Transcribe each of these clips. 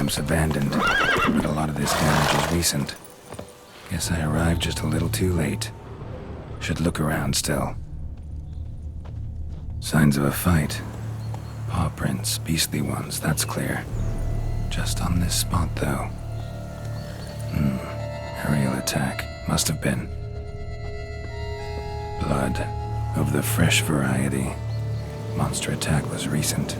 camp's abandoned, but a lot of this damage is recent. Guess I arrived just a little too late. Should look around still. Signs of a fight. Paw prints, beastly ones, that's clear. Just on this spot, though. Aerial attack. Must have been. Blood. Of the fresh variety. Monster attack was recent.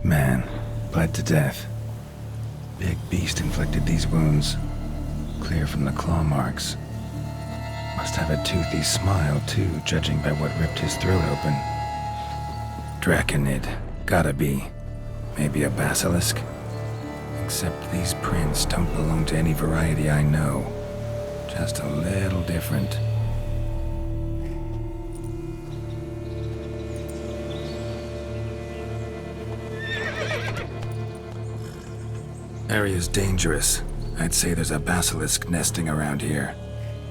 Man. Bled to death. Big beast inflicted these wounds. Clear from the claw marks. Must have a toothy smile, too, judging by what ripped his throat open. Draconid. Gotta be. Maybe a basilisk? Except these prints don't belong to any variety I know. Just a little different. Area's dangerous. I'd say there's a basilisk nesting around here.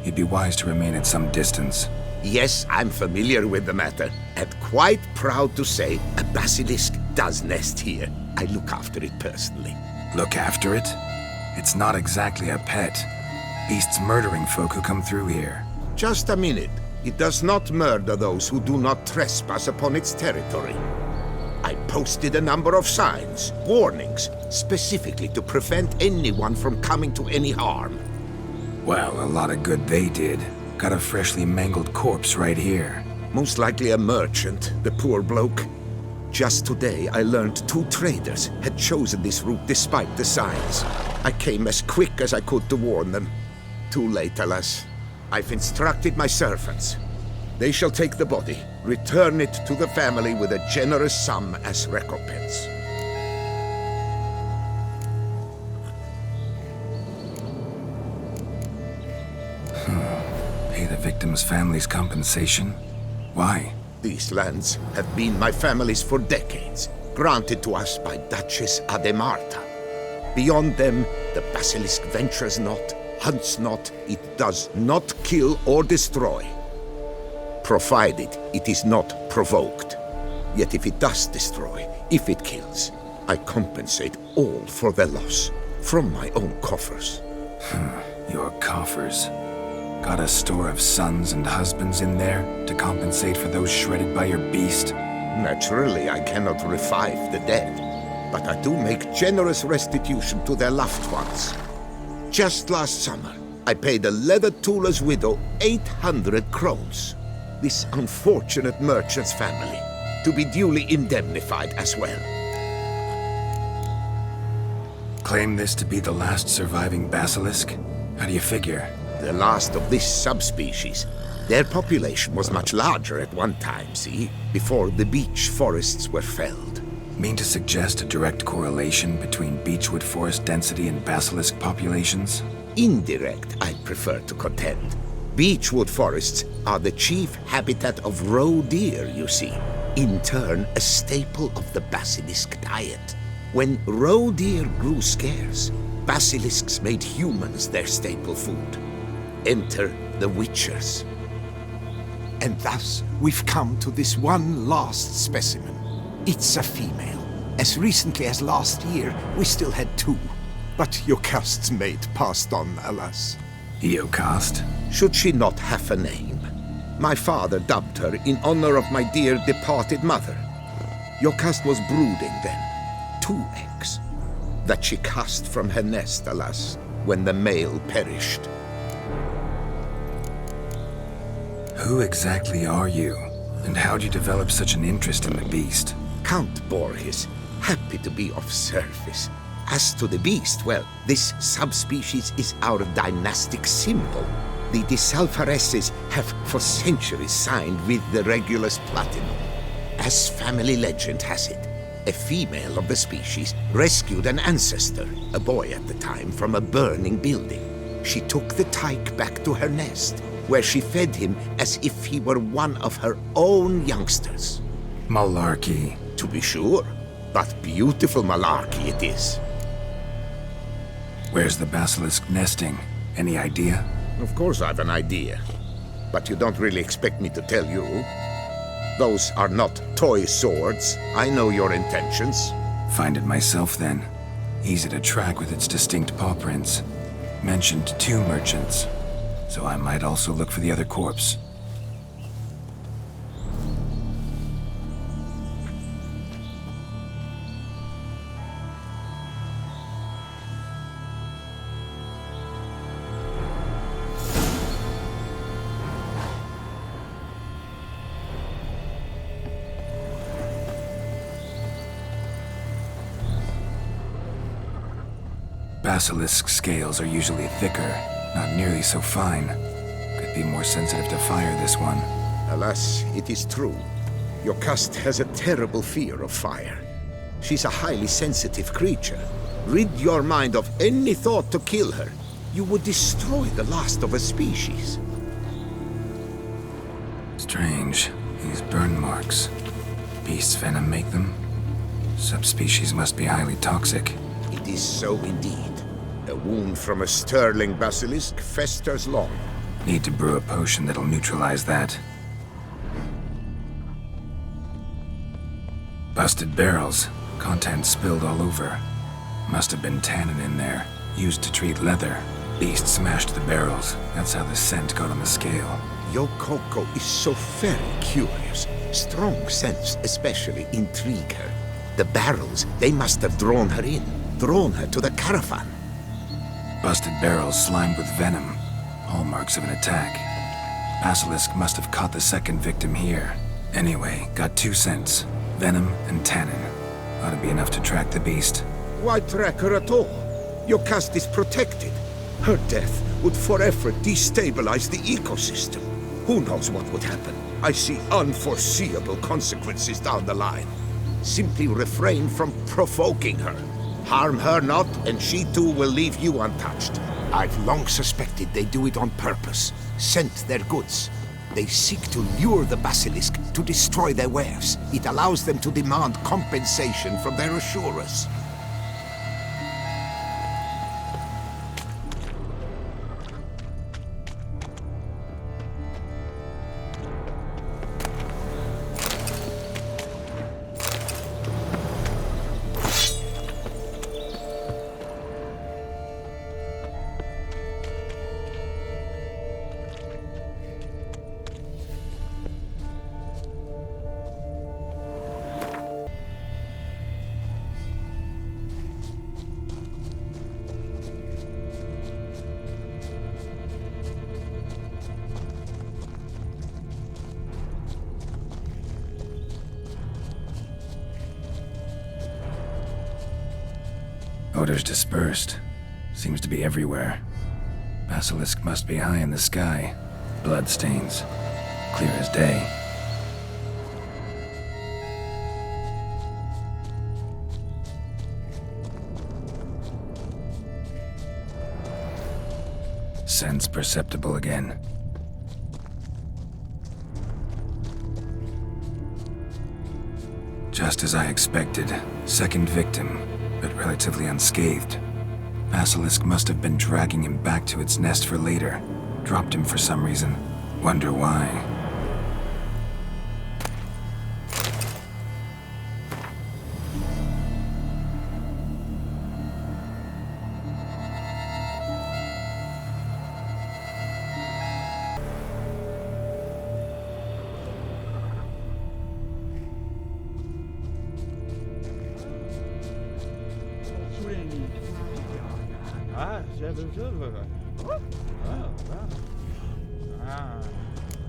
You'd be wise to remain at some distance. Yes, I'm familiar with the matter, and quite proud to say a basilisk does nest here. I look after it personally. Look after it? It's not exactly a pet. Beasts murdering folk who come through here. Just a minute. It does not murder those who do not trespass upon its territory. I posted a number of signs, warnings, specifically to prevent anyone from coming to any harm. Well, a lot of good they did. Got a freshly mangled corpse right here. Most likely a merchant, the poor bloke. Just today, I learned 2 traders had chosen this route despite the signs. I came as quick as I could to warn them. Too late, alas. I've instructed my servants. They shall take the body, return it to the family with a generous sum as recompense. Pay the victim's family's compensation? Why? These lands have been my family's for decades, granted to us by Duchess Ademarta. Beyond them, the basilisk ventures not, hunts not, it does not kill or destroy. Provided it is not provoked. Yet if it does destroy, if it kills, I compensate all for the loss, from my own coffers. Your coffers. Got a store of sons and husbands in there to compensate for those shredded by your beast? Naturally, I cannot revive the dead, but I do make generous restitution to their loved ones. Just last summer, I paid a leather tooler's widow 800 crowns. This unfortunate merchant's family, to be duly indemnified as well. Claim this to be the last surviving basilisk? How do you figure? The last of this subspecies. Their population was much larger at one time, see? Before the beech forests were felled. Mean to suggest a direct correlation between beechwood forest density and basilisk populations? Indirect, I prefer to contend. Beechwood forests are the chief habitat of roe deer, you see. In turn, a staple of the basilisk diet. When roe deer grew scarce, basilisks made humans their staple food. Enter the witchers. And thus, we've come to this one last specimen. It's a female. As recently as last year, we still had 2. But Jocast's mate passed on, alas. Eocast? Should she not have a name? My father dubbed her in honor of my dear departed mother. Jocast was brooding then. 2 eggs. That she cast from her nest, alas, when the male perished. Who exactly are you? And how'd you develop such an interest in the beast? Count Borges, happy to be of service. As to the beast, well, this subspecies is our dynastic symbol. The de Salfareses have for centuries signed with the Regulus Platinum. As family legend has it, a female of the species rescued an ancestor, a boy at the time, from a burning building. She took the tyke back to her nest, where she fed him as if he were one of her own youngsters. Malarkey. To be sure, but beautiful malarkey it is. Where's the basilisk nesting? Any idea? Of course I've an idea, but you don't really expect me to tell you. Those are not toy swords. I know your intentions. Find it myself, then. Easy to track with its distinct paw prints. Mentioned 2 merchants, so I might also look for the other corpse. Basilisk scales are usually thicker, not nearly so fine. Could be more sensitive to fire, this one. Alas, it is true. Your caste has a terrible fear of fire. She's a highly sensitive creature. Rid your mind of any thought to kill her. You would destroy the last of a species. Strange. These burn marks. Beast's venom make them? Subspecies must be highly toxic. It is so indeed. A wound from a sterling basilisk festers long. Need to brew a potion that'll neutralize that. Busted barrels. Contents spilled all over. Must have been tannin in there. Used to treat leather. Beast smashed the barrels. That's how the scent got on the scale. Your Coco is so very curious. Strong scents especially intrigue her. The barrels, they must have drawn her in. Drawn her to the caravan. Busted barrels slimed with venom. Hallmarks of an attack. Basilisk must have caught the second victim here. Anyway, got 2 scents. Venom and tannin. Ought to be enough to track the beast. Why track her at all? Your caste is protected. Her death would forever destabilize the ecosystem. Who knows what would happen? I see unforeseeable consequences down the line. Simply refrain from provoking her. Harm her not, and she too will leave you untouched. I've long suspected they do it on purpose. Scent their goods. They seek to lure the basilisk to destroy their wares. It allows them to demand compensation from their assurers. Odors dispersed. Seems to be everywhere. Basilisk must be high in the sky. Blood stains. Clear as day. Scents perceptible again. Just as I expected. Second victim, but relatively unscathed. Basilisk must have been dragging him back to its nest for later. Dropped him for some reason. Wonder why.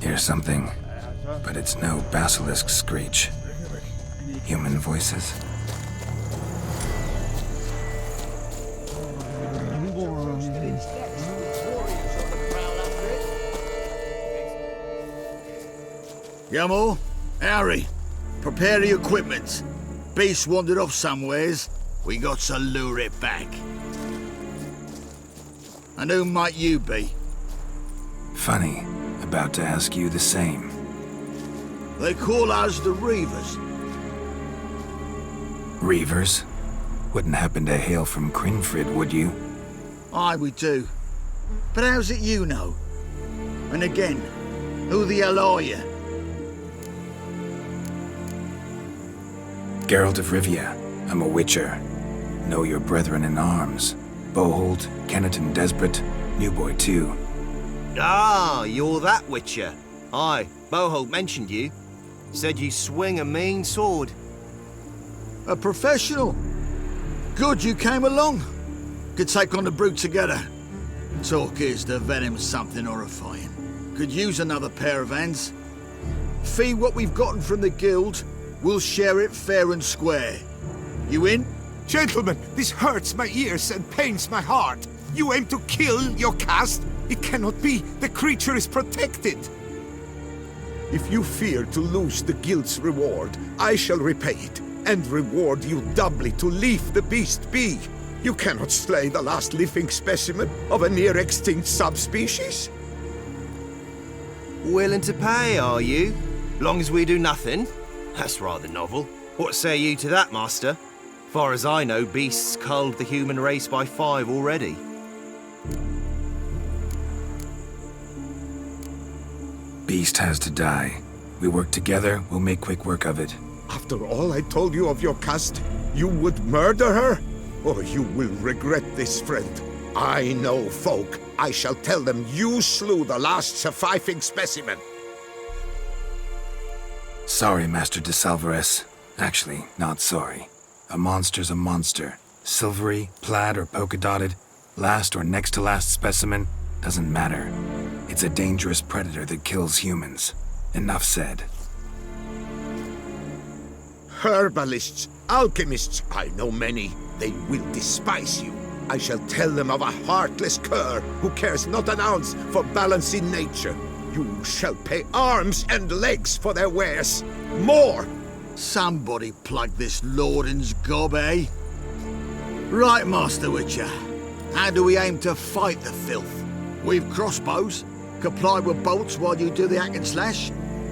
Hear something, but it's no basilisk screech. Human voices? Yamo, Harry, prepare the equipment. Beast wandered off somewheres. We got to lure it back. And who might you be? Funny. About to ask you the same. They call us the Reavers. Reavers? Wouldn't happen to hail from Crinfrid, would you? Aye, we do. But how's it you know? And again, who the hell are you? Geralt of Rivia. I'm a witcher. Know your brethren in arms. Bohold, Kenneton Desperate, New Boy too. Ah, you're that witcher. Aye, Bohold mentioned you. Said you swing a mean sword. A professional. Good you came along. Could take on the brute together. Talk is the venom's something horrifying. Could use another pair of hands. Fee what we've gotten from the guild, we'll share it fair and square. You in? Gentlemen, this hurts my ears and pains my heart. You aim to kill your caste? It cannot be. The creature is protected. If you fear to lose the guild's reward, I shall repay it, and reward you doubly to leave the beast be. You cannot slay the last living specimen of a near-extinct subspecies. Willing to pay, are you? Long as we do nothing? That's rather novel. What say you to that, master? Far as I know, beasts culled the human race by 5 already. Beast has to die. We work together, we'll make quick work of it. After all I told you of your caste, you would murder her? Or you will regret this, friend. I know folk. I shall tell them you slew the last surviving specimen. Sorry, Master de Salvarez. Actually, not sorry. A monster's a monster. Silvery, plaid, or polka-dotted, last or next to last specimen, doesn't matter. It's a dangerous predator that kills humans. Enough said. Herbalists, alchemists, I know many. They will despise you. I shall tell them of a heartless cur who cares not an ounce for balance in nature. You shall pay arms and legs for their wares. More! Somebody plug this Lorden's gob, eh? Right, Master Witcher. How do we aim to fight the filth? We've crossbows. Comply with bolts while you do the hack and slash?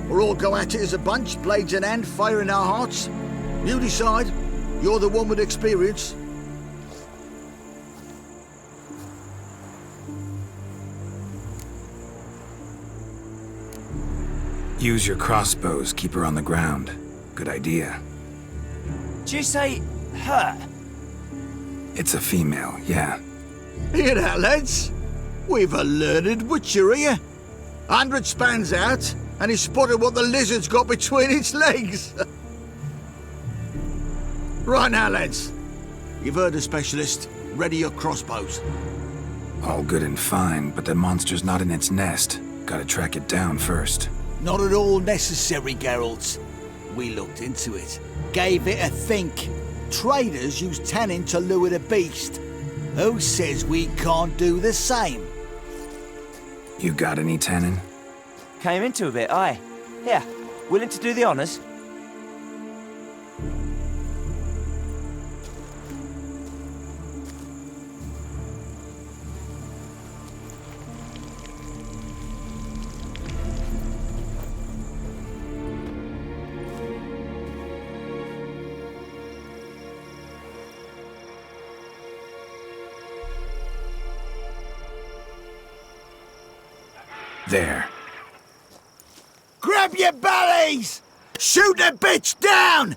Or all go at it as a bunch, blades in hand, fire in our hearts? You decide. You're the one with experience. Use your crossbows, keep her on the ground. Good idea. Did you say her? It's a female, yeah. Hear that, lads? We've a learned witcher here. 100 spans out, and he's spotted what the lizard's got between its legs. Right now, lads. You've heard the specialist. Ready your crossbows. All good and fine, but the monster's not in its nest. Gotta track it down first. Not at all necessary, Geralt. We looked into it. Gave it a think. Traders use tannin to lure the beast. Who says we can't do the same? You got any tannin? Came into a bit, aye. Here, willing to do the honours? There. Grab your bellies! Shoot the bitch down!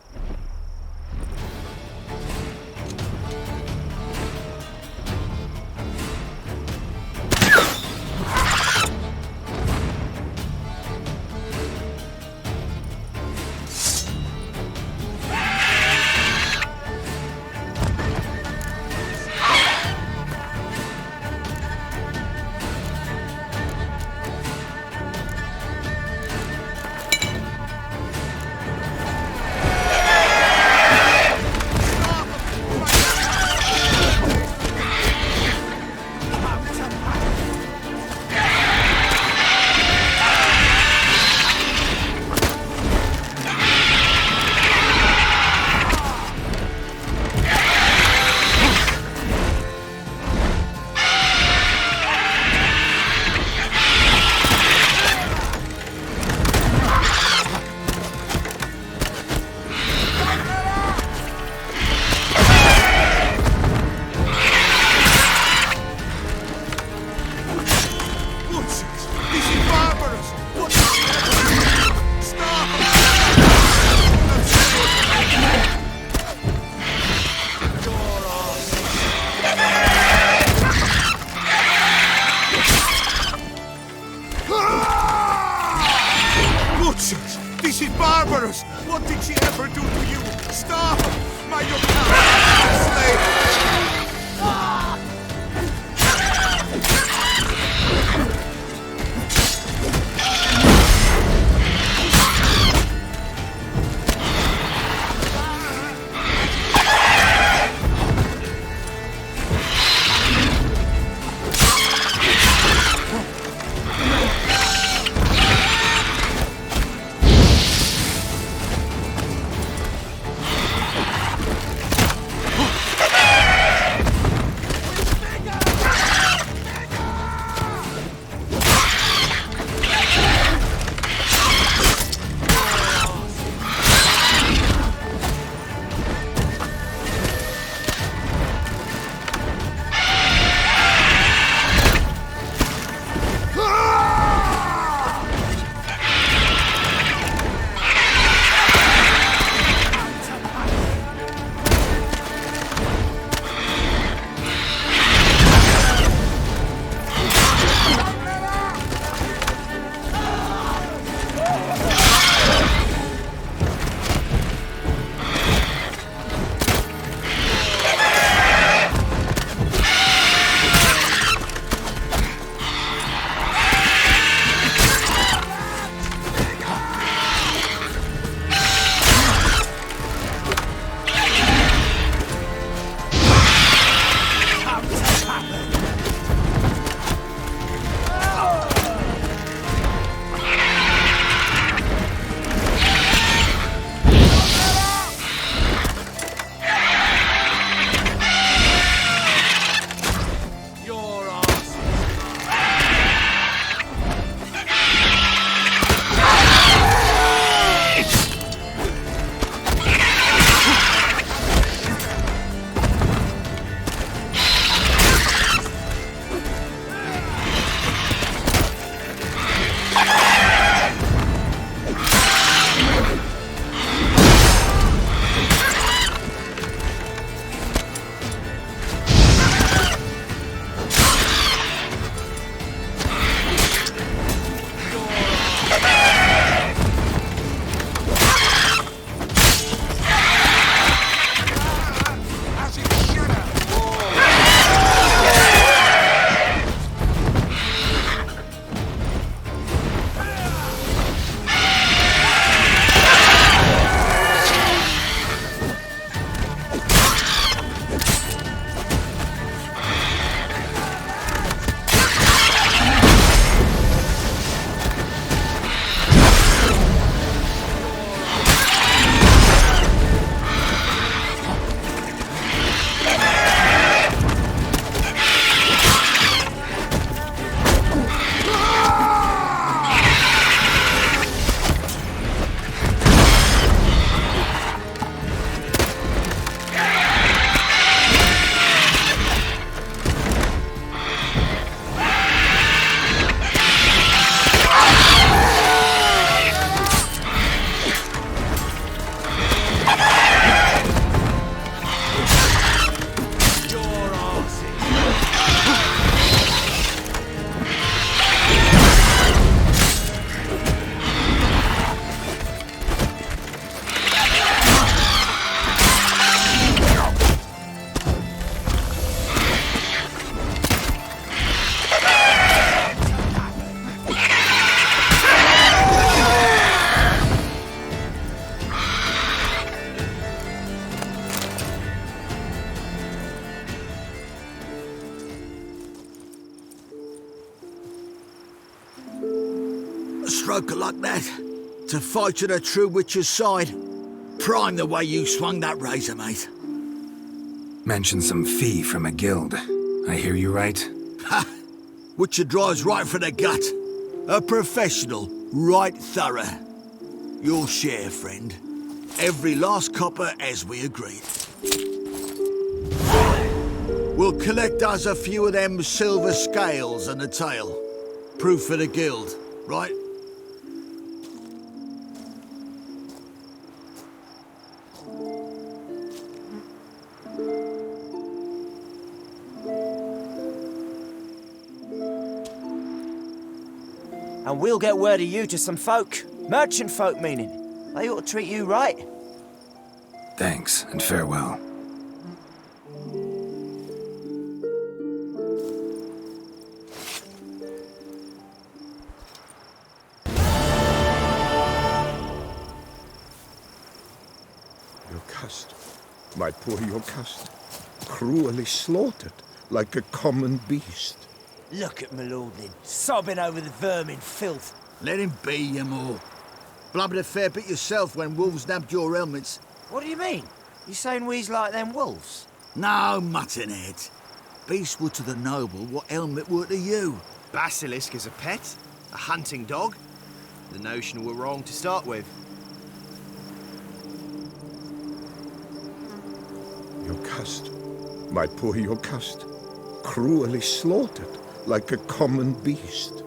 A stroke of luck, that. To fight at a true witcher's side. Prime the way you swung that razor, mate. Mentioned some fee from a guild. I hear you right? Ha! Witcher drives right for the gut. A professional, right thorough. Your share, friend. Every last copper as we agreed. We'll collect us a few of them silver scales and a tail. Proof for the guild, right? And we'll get word of you to some folk. Merchant folk, meaning. They ought to treat you right. Thanks, and farewell. Yocast, my poor Yocast, cruelly slaughtered like a common beast. Look at my lordling, sobbing over the vermin filth. Let him be, you more. Blubbered a fair bit yourself when wolves nabbed your helmets. What do you mean? You saying we's like them wolves? No, muttonhead. Beasts were to the noble what helmet were to you. Basilisk as a pet? A hunting dog? The notion were wrong to start with. Yocast, my poor Yocast, cruelly slaughtered like a common beast.